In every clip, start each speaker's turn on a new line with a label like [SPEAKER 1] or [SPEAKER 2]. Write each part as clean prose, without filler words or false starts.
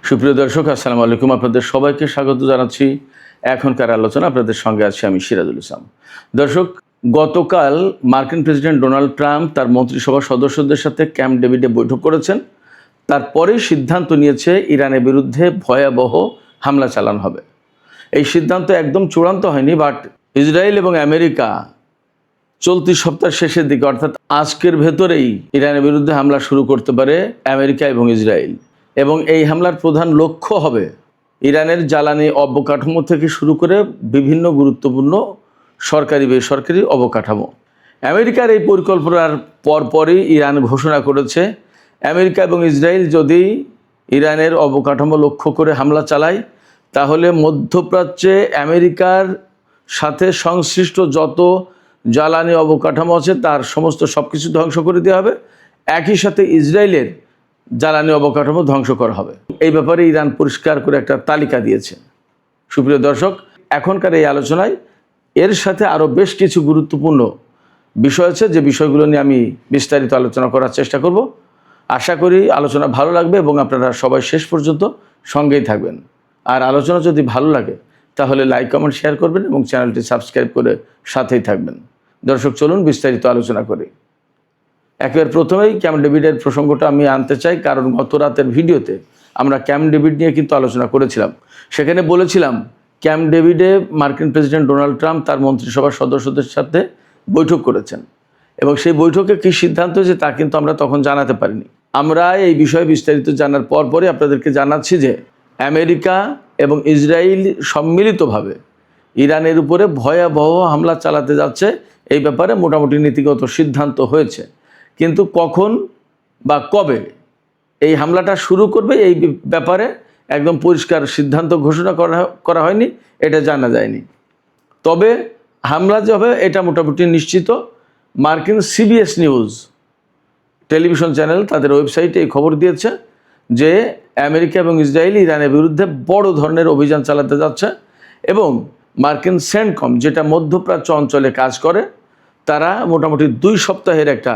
[SPEAKER 1] সুপ্রিয় দর্শক, আসসালামু আলাইকুম। আপনাদের সবাইকে স্বাগত জানাচ্ছি। এখনকার আলোচনা আপনাদের সঙ্গে আছি আমি সিরাজুল ইসলাম। দর্শক, গতকাল মার্কিন প্রেসিডেন্ট ডোনাল্ড ট্রাম্প তার মন্ত্রিসভার সদস্যদের সাথে ক্যাম্প ডেভিডে বৈঠক করেছেন। তারপরেই সিদ্ধান্ত নিয়েছে ইরানের বিরুদ্ধে ভয়াবহ হামলা চালানো হবে। এই সিদ্ধান্ত একদম চূড়ান্ত হয়নি, বাট ইসরায়েল এবং আমেরিকা চলতি সপ্তাহের শেষের দিকে অর্থাৎ আজকের ভেতরেই ইরানের বিরুদ্ধে হামলা শুরু করতে পারে আমেরিকা এবং ইসরায়েল। এবং এই হামলার প্রধান লক্ষ্য হবে ইরানের জ্বালানি অবকাঠামো থেকে শুরু করে বিভিন্ন গুরুত্বপূর্ণ সরকারি বেসরকারি অবকাঠামো। আমেরিকার এই পরিকল্পনার পরপরই ইরান ঘোষণা করেছে আমেরিকা এবং ইসরায়েল যদি ইরানের অবকাঠামো লক্ষ্য করে হামলা চালায়, তাহলে মধ্যপ্রাচ্যে আমেরিকার সাথে সংশ্লিষ্ট যত জ্বালানি অবকাঠামো আছে তার সমস্ত সব কিছু ধ্বংস করে দেওয়া হবে। একই সাথে ইসরায়েলের জ্বালানি অবকাঠামো ধ্বংস করা হবে। এই ব্যাপারে ইরান পরিষ্কার করে একটা তালিকা দিয়েছে। সুপ্রিয় দর্শক, এখনকার এই আলোচনায় এর সাথে আরও বেশ কিছু গুরুত্বপূর্ণ বিষয় আছে, যে বিষয়গুলো নিয়ে আমি বিস্তারিত আলোচনা করার চেষ্টা করব। আশা করি আলোচনা ভালো লাগবে এবং আপনারা সবাই শেষ পর্যন্ত সঙ্গেই থাকবেন। আর আলোচনা যদি ভালো লাগে তাহলে লাইক, কমেন্ট, শেয়ার করবেন এবং চ্যানেলটি সাবস্ক্রাইব করে সাথেই থাকবেন। দর্শক, চলুন বিস্তারিত আলোচনা করি। একেবারে প্রথমেই ক্যাম্প ডেভিডের প্রসঙ্গটা আমি আনতে চাই, কারণ গত রাতের ভিডিওতে আমরা ক্যাম্প ডেভিড নিয়ে কিন্তু আলোচনা করেছিলাম। সেখানে বলেছিলাম ক্যাম্প ডেভিডে মার্কিন প্রেসিডেন্ট ডোনাল্ড ট্রাম্প তার মন্ত্রিসভার সদস্যদের সাথে বৈঠক করেছেন এবং সেই বৈঠকে কী সিদ্ধান্ত হয়েছে তা কিন্তু আমরা তখন জানাতে পারিনি। আমরা এই বিষয়ে বিস্তারিত জানার পরপরই আপনাদেরকে জানাচ্ছি যে আমেরিকা এবং ইসরায়েল সম্মিলিতভাবে ইরানের উপরে ভয়াবহ হামলা চালাতে যাচ্ছে। এই ব্যাপারে মোটামুটি নীতিগত সিদ্ধান্ত হয়েছে, কিন্তু কখন বা কবে এই হামলাটা শুরু করবে এই ব্যাপারে একদম পরিষ্কার সিদ্ধান্ত ঘোষণা করা হয়নি, এটা জানা যায়নি। তবে হামলা যে হবে এটা মোটামুটি নিশ্চিত। মার্কিন CBS নিউজ টেলিভিশন চ্যানেল তাদের ওয়েবসাইটে এই খবর দিয়েছে যে আমেরিকা এবং ইসরায়েল ইরানের বিরুদ্ধে বড় ধরনের অভিযান চালাতে যাচ্ছে এবং মার্কিন সেন্টকম, যেটা মধ্যপ্রাচ্য অঞ্চলে কাজ করে, তারা মোটামুটি 2 সপ্তাহের একটা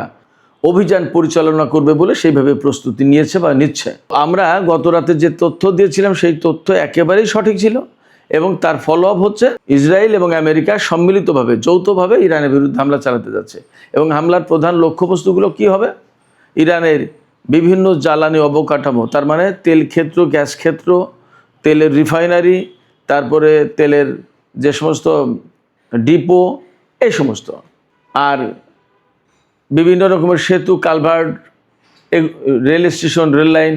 [SPEAKER 1] অভিযান পরিচালনা করবে বলে সেইভাবে প্রস্তুতি নিয়েছে বা নিচ্ছে। আমরা গত রাতে যে তথ্য দিয়েছিলাম সেই তথ্য একেবারেই সঠিক ছিল এবং তার ফলো আপ হচ্ছে ইসরায়েল এবং আমেরিকা সম্মিলিতভাবে যৌথভাবে ইরানের বিরুদ্ধে হামলা চালাতে যাচ্ছে। এবং হামলার প্রধান লক্ষ্যবস্তুগুলো কি হবে? ইরানের বিভিন্ন জ্বালানি অবকাঠামো, তার মানে তেল ক্ষেত্র, গ্যাস ক্ষেত্র, তেলের রিফাইনারি, তারপরে তেলের যে সমস্ত ডিপো, এই সমস্ত, আর বিভিন্ন রকমের সেতু, culvert, rail station, rail line,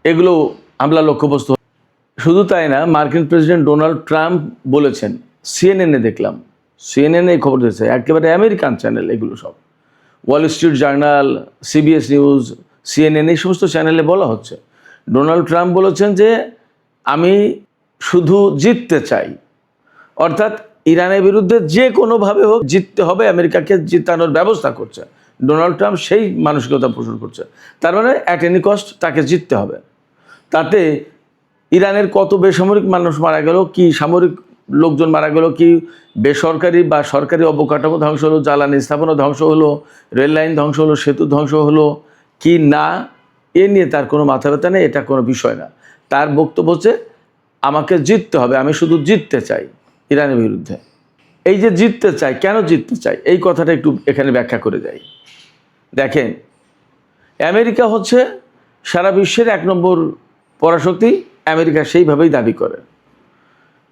[SPEAKER 1] এগুলো হামলা লক্ষ্যবস্তু। শুধু তাই না, মার্কিন প্রেসিডেন্ট ডোনাল্ড ট্রাম্প বলেছেন, CNN-এ দেখলাম, CNN-এ এই খবর দিয়েছে, একেবারে আমেরিকান চ্যানেল এগুলো সব, Wall Street journal, CBS news, CNN, এই সমস্ত চ্যানেলে বলা হচ্ছে ডোনাল্ড ট্রাম্প বলেছেন যে আমি শুধু জিততে চাই, অর্থাৎ ইরানের বিরুদ্ধে যে কোনোভাবে হোক জিততে হবে, আমেরিকাকে জিতানোর ব্যবস্থা করছে ডোনাল্ড ট্রাম্প, সেই মানসিকতা পোষণ করছে। তার মানে অ্যাট এনি কস্ট তাকে জিততে হবে। তাতে ইরানের কত বেসামরিক মানুষ মারা গেল, কি সামরিক লোকজন মারা গেল, কি বেসরকারি বা সরকারি অবকাঠামো ধ্বংস হলো, জ্বালানি স্থাপনা ধ্বংস হলো, রেল লাইন ধ্বংস হলো, সেতু ধ্বংস হলো কি না, এ নিয়ে তার কোনো মাথা ব্যথা নেই, এটা কোনো বিষয় না। তার বক্তব্য হচ্ছে আমাকে জিততে হবে, আমি শুধু জিততে চাই ইরানের বিরুদ্ধে। এই যে জিততে চাই, কেন জিততে চাই, এই কথাটা একটু এখানে ব্যাখ্যা করে যাই। দেখেন, আমেরিকা হচ্ছে সারা বিশ্বের 1 নম্বর পরাশক্তি, আমেরিকা সেইভাবেই দাবি করে।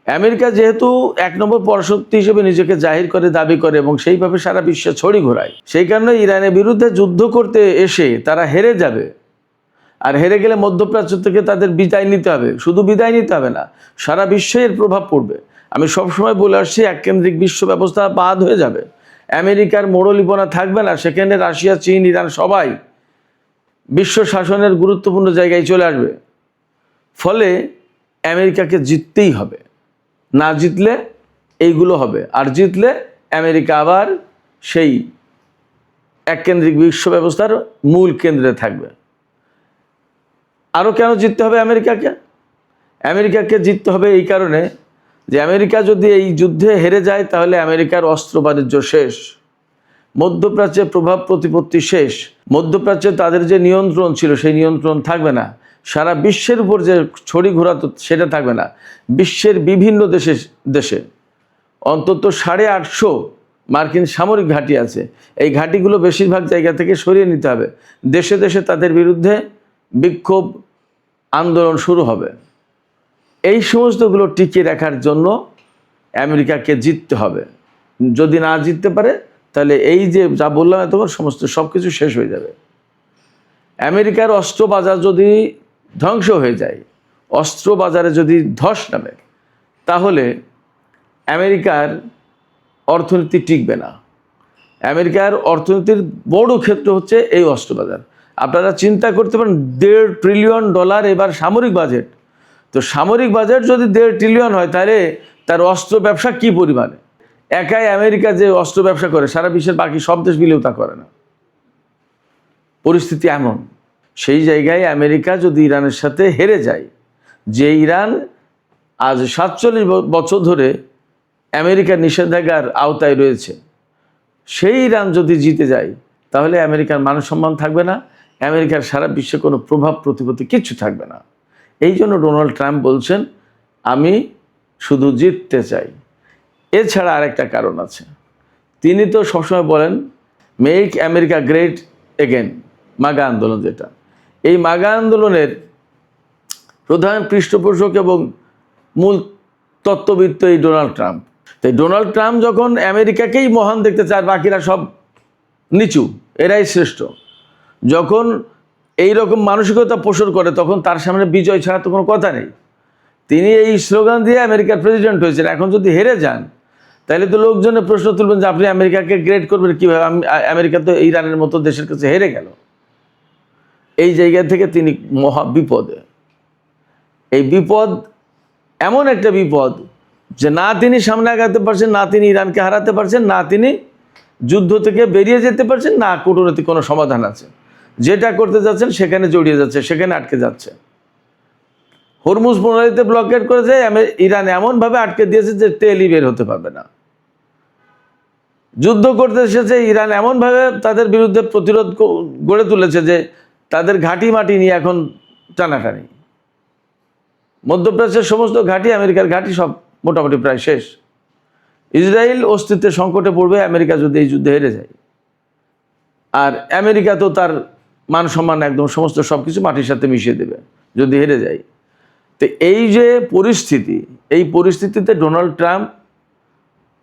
[SPEAKER 1] আমেরিকা যেহেতু 1 নম্বর পরাশক্তি হিসেবে নিজেকে জাহির করে, দাবি করে এবং সেইভাবে সারা বিশ্বে ছড়ি ঘোরায়, সেই কারণে ইরানের বিরুদ্ধে যুদ্ধ করতে এসে তারা হেরে যাবে। আর হেরে গেলে মধ্যপ্রাচ্য থেকে তাদের বিদায় নিতে হবে। শুধু বিদায় নিতে হবে না, সারা বিশ্বে এর প্রভাব পড়বে। আমি সবসময় বলে আসছি, এককেন্দ্রিক বিশ্ব ব্যবস্থা বাদ হয়ে যাবে, আমেরিকার মোড়লিপনা থাকবে না, সেখানে রাশিয়া, চীন, ইরান সবাই বিশ্ব শাসনের গুরুত্বপূর্ণ জায়গায় চলে আসবে। ফলে আমেরিকাকে জিততেই হবে, না জিতলে এইগুলো হবে, আর জিতলে আমেরিকা আবার সেই এককেন্দ্রিক বিশ্ব ব্যবস্থার মূল কেন্দ্রে থাকবে। আরও কেন জিততে হবে আমেরিকাকে? আমেরিকাকে জিততে হবে এই কারণে যে আমেরিকা যদি এই যুদ্ধে হেরে যায় তাহলে আমেরিকার অস্ত্র বাণিজ্য শেষ, মধ্যপ্রাচ্যে প্রভাব প্রতিপত্তি শেষ, মধ্যপ্রাচ্যে তাদের যে নিয়ন্ত্রণ ছিল সেই নিয়ন্ত্রণ থাকবে না। সারা বিশ্বের উপর যে ছড়ি ঘোরাতো সেটা থাকবে না, বিশ্বের বিভিন্ন দেশে অন্তত 850 মার্কিন সামরিক ঘাঁটি আছে। এই ঘাঁটিগুলো বেশিরভাগ জায়গা থেকে সরিয়ে নিতে হবে। দেশে দেশে তাদের বিরুদ্ধে বিক্ষোভ আন্দোলন শুরু হবে। এই সমস্তগুলো টিকিয়ে রাখার জন্য আমেরিকাকে জিততে হবে। যদি না জিততে পারে তাহলে এই যে যা বললাম এতক্ষণ সব কিছু শেষ হয়ে যাবে। আমেরিকার অস্ত্র বাজার যদি ধ্বংস হয়ে যায়, অস্ত্র বাজারে যদি ধস নামে, তাহলে আমেরিকার অর্থনীতি টিকবে না। আমেরিকার অর্থনীতির বড় ক্ষেত্র হচ্ছে এই অস্ত্র বাজার। আপনারা চিন্তা করতে পারেন, $1.5 ট্রিলিয়ন এবার সামরিক বাজেট। তো সামরিক বাজেট যদি $1.5 ট্রিলিয়ন হয়, তাহলে তার অস্ত্র ব্যবসা কি পরিমাণে? একাই আমেরিকা যে অস্ত্র ব্যবসা করে, সারা বিশ্বের বাকি সব দেশ মিলেও তা করে না। পরিস্থিতি এমন। সেই জায়গায় আমেরিকা যদি ইরানের সাথে হেরে যায়, যে ইরান আজ 47 বছর ধরে আমেরিকার নিষেধাজ্ঞার আওতায় রয়েছে, সেই ইরান যদি জিতে যায়, তাহলে আমেরিকার মান সম্মান থাকবে না, আমেরিকার সারা বিশ্বে কোনো প্রভাব প্রতিপত্তি কিচ্ছু থাকবে না। এই জন্য ডোনাল্ড ট্রাম্প বলছেন, আমি শুধু জিততে চাই। এছাড়া আরেকটা কারণ আছে। তিনি তো সবসময় বলেন মেক আমেরিকা গ্রেট এগেন, মাগা আন্দোলন যেটা, এই মাগা আন্দোলনের প্রধান পৃষ্ঠপোষক এবং মূল তত্ত্ববিদ এই ডোনাল্ড ট্রাম্প। তাই ডোনাল্ড ট্রাম্প যখন আমেরিকাকেই মহান দেখতে চায়, বাকিরা সব নিচু, এরাই শ্রেষ্ঠ, যখন এই রকম মানসিকতা পোষণ করে, তখন তার সামনে বিজয় ছাড়া তো কোনো কথা নেই। তিনি এই স্লোগান দিয়ে আমেরিকার প্রেসিডেন্ট হয়েছেন। এখন যদি হেরে যান, তাহলে তো লোকজনের প্রশ্ন তুলবেন যে আপনি আমেরিকাকে গ্রেট করবেন কীভাবে? আমেরিকা তো ইরানের মতো দেশের কাছে হেরে গেল। এই জায়গা থেকে তিনি মহা বিপদে। এই বিপদ এমন একটা বিপদ যে না তিনি সামনে আগাতে পারছেন, না তিনি ইরানকে হারাতে পারছেন, না তিনি যুদ্ধ থেকে বেরিয়ে যেতে পারছেন, না কূটনৈতিক কোনো সমাধান আছে। যেটা করতে যাচ্ছেন সেখানে জড়িয়ে যাচ্ছে, সেখানে আটকে যাচ্ছে। হরমুজ প্রণালীতে ব্লকেট করেছে ইরান, এমনভাবে আটকে দিয়েছে যে তেলই বের হতে পারবে না। যুদ্ধ করতে এসেছে ইরান, এমনভাবে তাদের বিরুদ্ধে প্রতিরোধ গড়ে তুলেছে যে তাদের ঘাঁটি মাটি নিয়ে এখন টানাটানি। মধ্যপ্রাচ্যের সমস্ত ঘাঁটি, আমেরিকার ঘাঁটি সব মোটামুটি প্রায় শেষ। ইসরায়েল অস্তিত্বের সংকটে পড়বে আমেরিকা যদি এই যুদ্ধে হেরে যায়। আর আমেরিকা তো তার মান সম্মান একদম সমস্ত সব কিছু মাটির সাথে মিশিয়ে দেবে যদি হেরে যায়। তো এই যে পরিস্থিতি, এই পরিস্থিতিতে ডোনাল্ড ট্রাম্প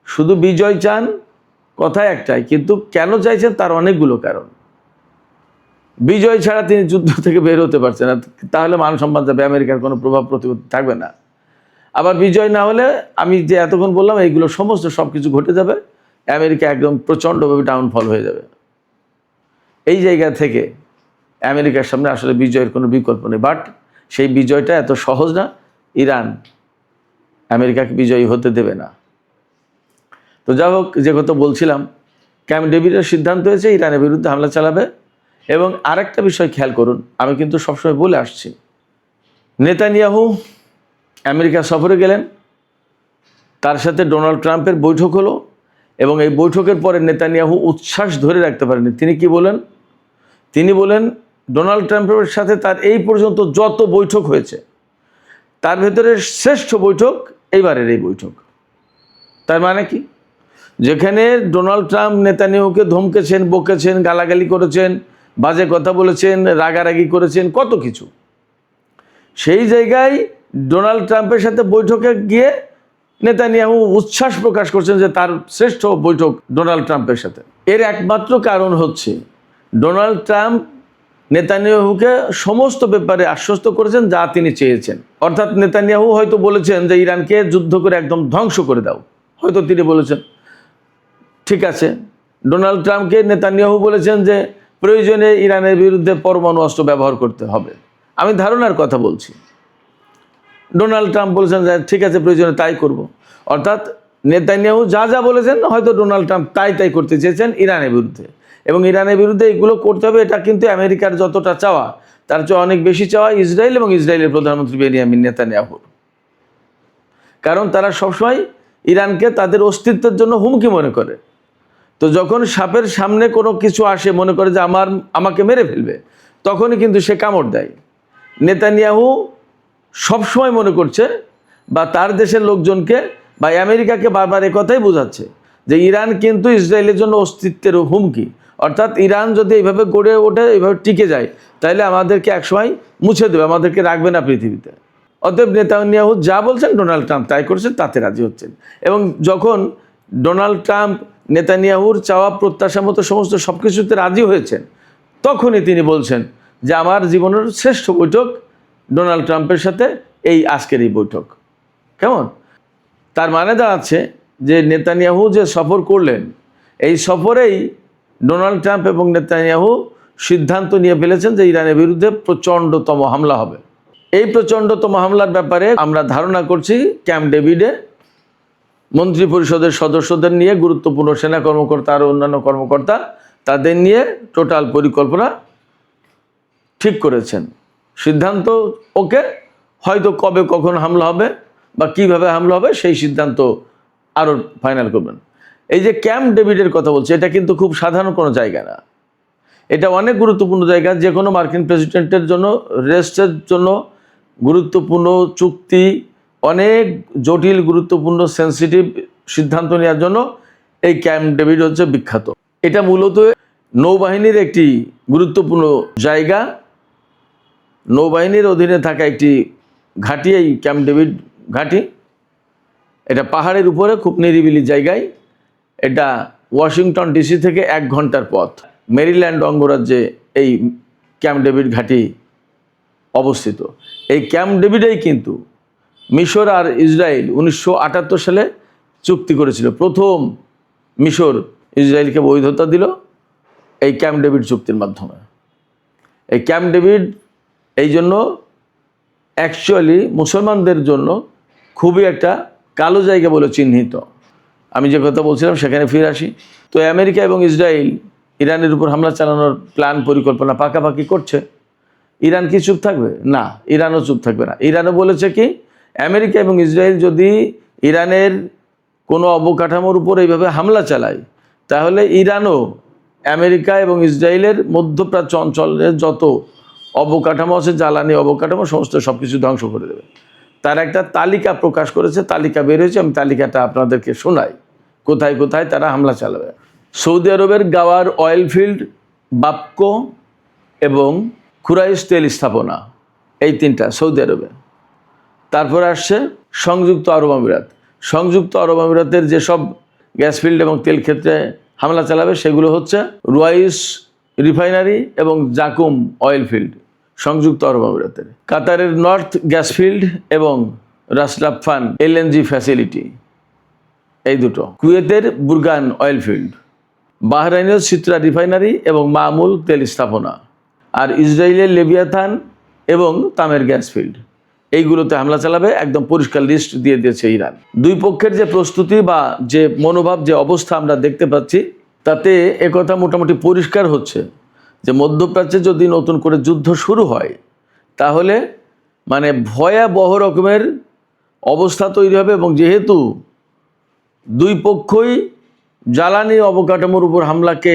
[SPEAKER 1] শুধু বিজয় চান, কথা একটাই, কিন্তু কেন চাইছেন তার অনেকগুলো কারণ। বিজয় ছাড়া তিনি যুদ্ধ থেকে বের হতে পারছেন না, তাহলে মান সম্মান যাবে, আমেরিকার কোনো প্রভাব প্রতিপত্তি থাকবে না। আবার বিজয় না হলে আমি যে এতক্ষণ বললাম এইগুলো সমস্ত সব কিছু ঘটে যাবে, আমেরিকা একদম প্রচণ্ডভাবে ডাউনফল হয়ে যাবে। এই জায়গা থেকে আমেরিকার সামনে আসলে বিজয়ের কোনো বিকল্প নেই। বাট সেই বিজয়টা এত সহজ না, ইরান আমেরিকাকে বিজয়ী হতে দেবে না। তো যাই হোক, যে কথা বলছিলাম, ক্যাম্প ডেভিডের সিদ্ধান্ত হয়েছে ইরানের বিরুদ্ধে হামলা চালাবে। এবং আরেকটা বিষয় খেয়াল করুন, আমি কিন্তু সবসময় বলে আসছি, নেতানিয়াহু আমেরিকা সফরে গেলেন, তার সাথে ডোনাল্ড ট্রাম্পের বৈঠক হলো, এবং এই বৈঠকের পরে নেতানিয়াহু উচ্ছ্বাস ধরে রাখতে পারেনি। তিনি কি বলেন? তিনি বলেন ডোনাল্ড ট্রাম্পের সাথে তার এই পর্যন্ত যত বৈঠক হয়েছে তার ভেতরে শ্রেষ্ঠ বৈঠক এইবারের এই বৈঠক। তার মানে কি? যেখানে ডোনাল্ড ট্রাম্প নেতানিয়াহুকে ধমকেছেন, বকেছেন, গালাগালি করেছেন, বাজে কথা বলেছেন, রাগারাগি করেছেন, কত কিছু, সেই জায়গায় ডোনাল্ড ট্রাম্পের সাথে বৈঠকে গিয়ে নেতানিয়াহু উচ্ছ্বাস প্রকাশ করছেন যে তার শ্রেষ্ঠ বৈঠক ডোনাল্ড ট্রাম্পের সাথে। এর একমাত্র কারণ হচ্ছে ডোনাল্ড ট্রাম্প নেতানিয়াহুকে সমস্ত ব্যাপারে আশ্বস্ত করেছেন যা তিনি চেয়েছেন। অর্থাৎ নেতানিয়াহু হয়তো বলেছেন যে ইরানকে যুদ্ধ করে একদম ধ্বংস করে দাও, হয়তো তিনি বলেছেন, ঠিক আছে। ডোনাল্ড ট্রাম্পকে নেতানিয়াহু বলেছেন যে প্রয়োজনে ইরানের বিরুদ্ধে পরমাণু অস্ত্র ব্যবহার করতে হবে। আমি ধারণার কথা বলছি। ডোনাল্ড ট্রাম্প বলেছেন যে ঠিক আছে, প্রয়োজনে তাই করব। অর্থাৎ নেতানিয়াহু যা যা বলেছেন হয়তো ডোনাল্ড ট্রাম্প তাই করতে চেয়েছেন ইরানের বিরুদ্ধে। এবং ইরানের বিরুদ্ধে এগুলো করতে হবে, এটা কিন্তু আমেরিকার যতটা চাওয়া তার চেয়ে অনেক বেশি চাওয়া ইসরায়েল এবং ইসরায়েলের প্রধানমন্ত্রী বেনিয়ামিন নেতানিয়াহুর। কারণ তারা সবসময় ইরানকে তাদের অস্তিত্বের জন্য হুমকি মনে করে। তো যখন সাপের সামনে কোনো কিছু আসে, মনে করে যে আমাকে মেরে ফেলবে, তখনই কিন্তু সে কামড় দেয়। নেতানিয়াহু সবসময় মনে করছে বা তার দেশের লোকজনকে বা আমেরিকাকে বারবার একথাই বোঝাচ্ছে যে ইরান কিন্তু ইসরায়েলের জন্য অস্তিত্বের হুমকি, অর্থাৎ ইরান যদি এইভাবে গড়ে ওঠে, এইভাবে টিকে যায়, তাহলে আমাদেরকে একসময় মুছে দেবে, আমাদেরকে রাখবে না পৃথিবীতে। অতএব নেতানিয়াহু যা বলছেন ডোনাল্ড ট্রাম্প তাই করছেন, তাতে রাজি হচ্ছেন। এবং যখন ডোনাল্ড ট্রাম্প নেতানিয়াহুর চাওয়া প্রত্যাশা মতো সমস্ত সব কিছুতে রাজি হয়েছেন, তখনই তিনি বলছেন যে আমার জীবনের শ্রেষ্ঠ বৈঠক ডোনাল্ড ট্রাম্পের সাথে এই আজকের এই বৈঠক। কেমন? তার মানে দাঁড়াচ্ছে যে নেতানিয়াহু যে সফর করলেন, এই সফরেই ডোনাল্ড ট্রাম্প এবং নেতানিয়াহু সিদ্ধান্ত নিয়ে ফেলেছেন যে ইরানের বিরুদ্ধে প্রচণ্ডতম হামলা হবে। এই প্রচণ্ডতম হামলার ব্যাপারে আমরা ধারণা করছি ক্যাম্প ডেভিডে মন্ত্রী পরিষদের সদস্যদের নিয়ে, গুরুত্বপূর্ণ সেনা কর্মকর্তা আর অন্যান্য কর্মকর্তা তাদের নিয়ে টোটাল পরিকল্পনা ঠিক করেছেন। সিদ্ধান্ত ওকে, হয়তো কবে কখন হামলা হবে বা কিভাবে হামলা হবে সেই সিদ্ধান্ত আরও ফাইনাল করবেন। এই যে ক্যাম্প ডেভিডের কথা বলছে, এটা কিন্তু খুব সাধারণ কোনো জায়গা না, এটা অনেক গুরুত্বপূর্ণ জায়গা। যে কোনো মার্কিন প্রেসিডেন্টের জন্য, রেস্টের জন্য গুরুত্বপূর্ণ চুক্তি, অনেক জটিল গুরুত্বপূর্ণ সেন্সিটিভ সিদ্ধান্ত নেওয়ার জন্য এই ক্যাম্প ডেভিড হচ্ছে বিখ্যাত। এটা মূলত নৌবাহিনীর একটি গুরুত্বপূর্ণ জায়গা, নৌবাহিনীর অধীনে থাকা একটি ঘাঁটি, এই ক্যাম্প ডেভিড ঘাঁটি। এটা পাহাড়ের উপরে খুব নিরিবিলি জায়গায়। এটা ওয়াশিংটন ডিসি থেকে 1 ঘন্টার পথ। মেরিল্যান্ড অঙ্গরাজ্যে এই ক্যাম্প ডেভিড ঘাঁটি অবস্থিত। এই ক্যাম্প ডেভিডেই কিন্তু মিশর আর ইসরায়েল 1978 সালে চুক্তি করেছিল। প্রথম মিশর ইসরায়েলকে বৈধতা দিল এই ক্যাম্প ডেভিড চুক্তির মাধ্যমে। এই ক্যাম্প ডেভিড এই জন্য অ্যাকচুয়ালি মুসলমানদের জন্য খুবই একটা কালো জায়গা বলে চিহ্নিত। আমি যে কথা বলছিলাম সেখানে ফিরে আসি। তো আমেরিকা এবং ইসরায়েল ইরানের উপর হামলা চালানোর প্ল্যান পরিকল্পনা পাকাপাকি করছে। ইরান কি চুপ থাকবে? না, ইরানও চুপ থাকবে না। ইরানও বলেছে কি, আমেরিকা এবং ইসরায়েল যদি ইরানের কোনো অবকাঠামোর উপর এইভাবে হামলা চালায়, তাহলে ইরানও আমেরিকা এবং ইসরায়েলের মধ্যপ্রাচ্য অঞ্চলের যত অবকাঠামো আছে, জ্বালানি অবকাঠামো, সমস্ত সব কিছু ধ্বংস করে দেবে। তার একটা তালিকা প্রকাশ করেছে, তালিকা বের হয়েছে, আমি তালিকাটা আপনাদেরকে শোনাই কোথায় কোথায় তারা হামলা চালাবে। সৌদি আরবের গাওয়ার অয়েল ফিল্ড, বাপকো এবং খুরাইশ তেল স্থাপনা, এই 3টা সৌদি আরবে। তারপরে আসছে সংযুক্ত আরব আমিরাত। সংযুক্ত আরব আমিরাতের যেসব গ্যাস ফিল্ড এবং তেল ক্ষেত্রে হামলা চালাবে সেগুলো হচ্ছে রুয়াইস রিফাইনারি এবং জাকুম অয়েল ফিল্ড, সংযুক্ত আরব আমিরাতের। কাতারের নর্থ গ্যাস ফিল্ড এবং রাসলাফান এলএনজি ফ্যাসিলিটি, এই দুটো। কুয়েতের বুরগান অয়েল ফিল্ড, বাহরাইনের সিত্রা রিফাইনারি এবং মামুল তেল স্থাপনা, আর ইসরায়েলের লেবিয়াথান এবং তামের গ্যাস ফিল্ড, এইগুলোতে হামলা চালাবে। একদম পরিষ্কার লিস্ট দিয়ে দিয়েছে ইরান। দুই পক্ষের যে প্রস্তুতি বা যে মনোভাব, যে অবস্থা আমরা দেখতে পাচ্ছি, তাতে একথা মোটামুটি পরিষ্কার হচ্ছে যে মধ্যপ্রাচ্যে যদি নতুন করে যুদ্ধ শুরু হয়, তাহলে মানে ভয়াবহ রকমের অবস্থা তৈরি হবে। এবং যেহেতু দুই পক্ষই জ্বালানি অবকাঠামোর উপর হামলাকে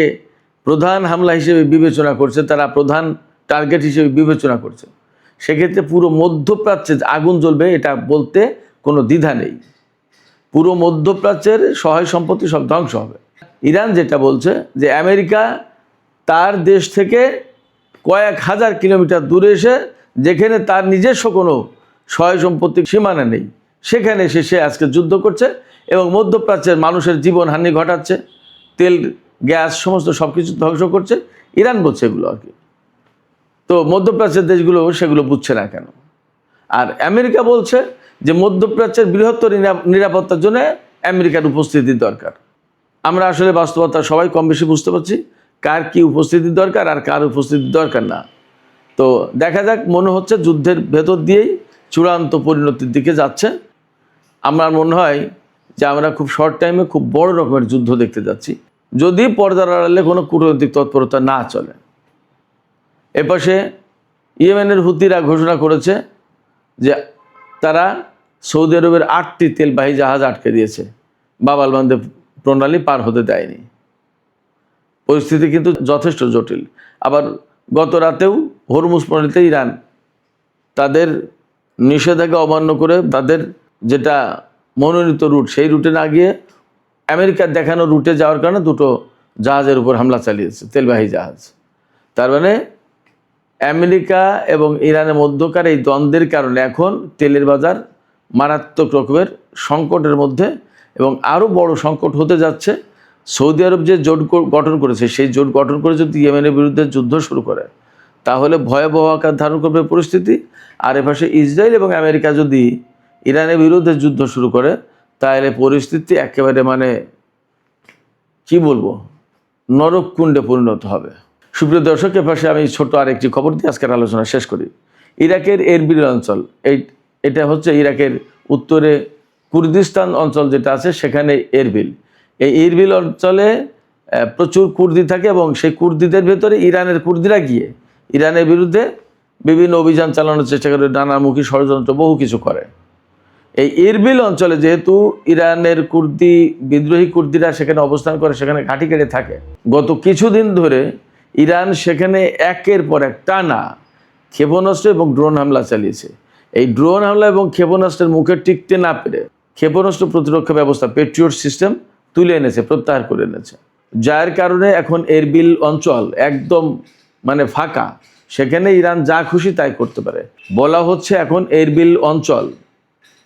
[SPEAKER 1] প্রধান হামলা হিসেবে বিবেচনা করছে, তারা প্রধান টার্গেট হিসেবে বিবেচনা করছে, সেক্ষেত্রে পুরো মধ্যপ্রাচ্যে আগুন জ্বলবে, এটা বলতে কোনো দ্বিধা নেই। পুরো মধ্যপ্রাচ্যের সহায় সম্পত্তি সব ধ্বংস হবে। ইরান যেটা বলছে যে আমেরিকা তার দেশ থেকে কয়েক হাজার কিলোমিটার দূরে এসে, যেখানে তার নিজস্ব কোনো সহায় সম্পত্তির সীমানা নেই, সেখানে সে আজকে যুদ্ধ করছে এবং মধ্যপ্রাচ্যের মানুষের জীবনহানি ঘটাচ্ছে, তেল গ্যাস সমস্ত সব কিছু ধ্বংস করছে। ইরান বলছে এগুলো আর কি। তো মধ্যপ্রাচ্যের দেশগুলো সেগুলো বুঝছে না কেন? আর আমেরিকা বলছে যে মধ্যপ্রাচ্যের বৃহত্তর নিরাপত্তার জন্য আমেরিকার উপস্থিতি দরকার। আমরা আসলে বাস্তবতা সবাই কম বেশি বুঝতে পারছি কার কি উপস্থিতি দরকার আর কার উপস্থিতি দরকার না। তো দেখা যাক, মনে হচ্ছে যুদ্ধের ভেতর দিয়েই চূড়ান্ত পরিণতির দিকে যাচ্ছে। আমার মনে হয় যে আমরা খুব শর্ট টাইমে খুব বড় রকমের যুদ্ধ দেখতে যাচ্ছি, যদি পর্দার আড়ালে কোনো কূটনৈতিক তৎপরতা না চলে। এপাশে ইয়েমেনের হুতিরা ঘোষণা করেছে যে তারা সৌদি আরবের 8টি তেলবাহী জাহাজ আটকে দিয়েছে, বাব আল মানদেব প্রণালী পার হতে দেয়নি। পরিস্থিতি কিন্তু যথেষ্ট জটিল। আবার গত রাতেও হরমুজ প্রণালীতে ইরান তাদের নিষেধাজ্ঞা অমান্য করে তাদের যেটা মনোনীত রুট সেই রুটে না গিয়ে আমেরিকার দেখানো রুটে যাওয়ার কারণে দুটো জাহাজের উপর হামলা চালিয়েছে, তেলবাহী জাহাজ। তার মানে আমেরিকা এবং ইরানের মধ্যকার এই দ্বন্দ্বের কারণে এখন তেলের বাজার মারাত্মক রকমের সংকটের মধ্যে, এবং আরও বড় সংকট হতে যাচ্ছে। সৌদি আরব যে জোট গঠন করেছে, সেই জোট গঠন করে যদি ইয়েমেনের বিরুদ্ধে যুদ্ধ শুরু করে তাহলে ভয়াবহ আকার ধারণ করবে পরিস্থিতি। আর এপাশে ইসরায়েল এবং আমেরিকা যদি ইরানের বিরুদ্ধে যুদ্ধ শুরু করে তাহলে পরিস্থিতি একেবারে মানে কি বলবো, নরককুণ্ডে পরিণত হবে। সুপ্রিয় দর্শক, এপাশে আমি ছোট আরেকটি খবর দিয়ে আজকের আলোচনা শেষ করি। ইরাকের এরবিল অঞ্চল, এটা হচ্ছে ইরাকের উত্তরে কুর্দিস্তান অঞ্চল যেটা আছে, সেখানে এরবিল। এই এরবিল অঞ্চলে প্রচুর কুর্দি থাকে এবং সেই কুর্দিদের ভেতরে ইরানের কুর্দিরা গিয়ে ইরানের বিরুদ্ধে বিভিন্ন অভিযান চালানোর চেষ্টা করে, নানামুখী ষড়যন্ত্র বহু কিছু করে। এই এরবিল অঞ্চলে যেহেতু ইরানের কুর্দি বিদ্রোহী কুর্দিরা সেখানে অবস্থান করে, সেখানে ঘাঁটি কেটে থাকে, গত কিছুদিন ধরে ইরান সেখানে একের পর এক টানা ক্ষেপণাস্ত্র এবং ড্রোন হামলা চালিয়েছে। এই ড্রোন হামলা এবং ক্ষেপণাস্ত্রের মুখে টিকতে না পেরে ক্ষেপণাস্ত্র প্রতিরক্ষা ব্যবস্থা পেট্রিয়ট সিস্টেম তুলে এনেছে, প্রত্যাহার করে এনেছে, যার কারণে এখন এরবিল অঞ্চল একদম মানে ফাঁকা। সেখানে ইরান যা খুশি তাই করতে পারে। বলা হচ্ছে এখন এরবিল অঞ্চল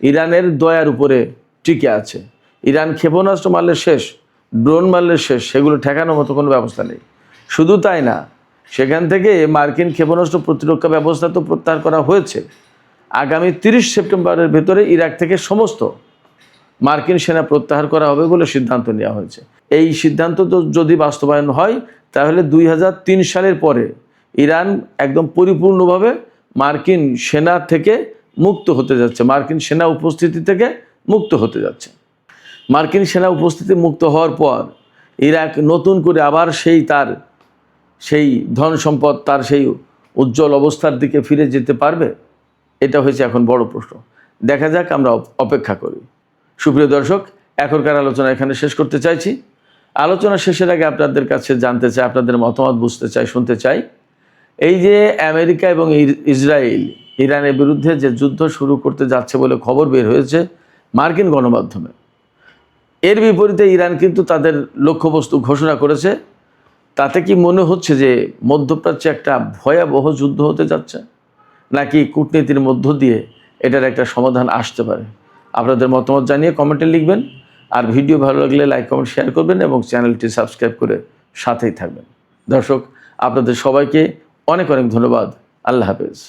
[SPEAKER 1] ইরানের দয়ার উপরে টিকে আছে। ইরান ক্ষেপণাস্ত্র মারলে শেষ, ড্রোন মারলে শেষ, সেগুলো ঠেকানোর মতো কোনো ব্যবস্থা নেই। শুধু তাই না, সেখান থেকে মার্কিন ক্ষেপণাস্ত্র প্রতিরক্ষা ব্যবস্থা তো প্রত্যাহার করা হয়েছে। আগামী 30 সেপ্টেম্বরের ভেতরে ইরাক থেকে সমস্ত মার্কিন সেনা প্রত্যাহার করা হবে বলে সিদ্ধান্ত নেওয়া হয়েছে। এই সিদ্ধান্ত তো যদি বাস্তবায়ন হয় তাহলে 2003 সালের পরে ইরান একদম পরিপূর্ণভাবে মার্কিন সেনা থেকে মুক্ত হতে যাচ্ছে, মার্কিন সেনা উপস্থিতি থেকে মুক্ত হতে যাচ্ছে। মার্কিন সেনা উপস্থিতি মুক্ত হওয়ার পর ইরাক নতুন করে আবার সেই ধন সম্পদ, তার সেই উজ্জ্বল অবস্থার দিকে ফিরে যেতে পারবে? এটা হয়েছে এখন বড় প্রশ্ন। দেখা যাক, আমরা অপেক্ষা করি। সুপ্রিয় দর্শক, এখনকার আলোচনা এখানে শেষ করতে চাইছি। আলোচনা শেষের আগে আপনাদের কাছে জানতে চাই, আপনাদের মতামত বুঝতে চাই, শুনতে চাই। এই যে আমেরিকা এবং ইসরায়েল ইরানের বিরুদ্ধে যে যুদ্ধ শুরু করতে যাচ্ছে বলে খবর বের হয়েছে মার্কিন গণমাধ্যমে, এর বিপরীতে ইরান কিন্তু তাদের লক্ষ্যবস্তু ঘোষণা করেছে। তাতে কি মনে হচ্ছে যে মধ্যপ্রাচ্যে একটা ভয়াবহ যুদ্ধ হতে যাচ্ছে, নাকি কূটনীতির মধ্য দিয়ে এটার একটা সমাধান আসতে পারে? আপনাদের মতামত জানিয়ে কমেন্টে লিখবেন। আর ভিডিও ভালো লাগলে লাইক, কমেন্ট, শেয়ার করবেন এবং চ্যানেলটি সাবস্ক্রাইব করে সাথেই থাকবেন। দর্শক, আপনাদের সবাইকে অনেক অনেক ধন্যবাদ। আল্লাহ হাফেজ।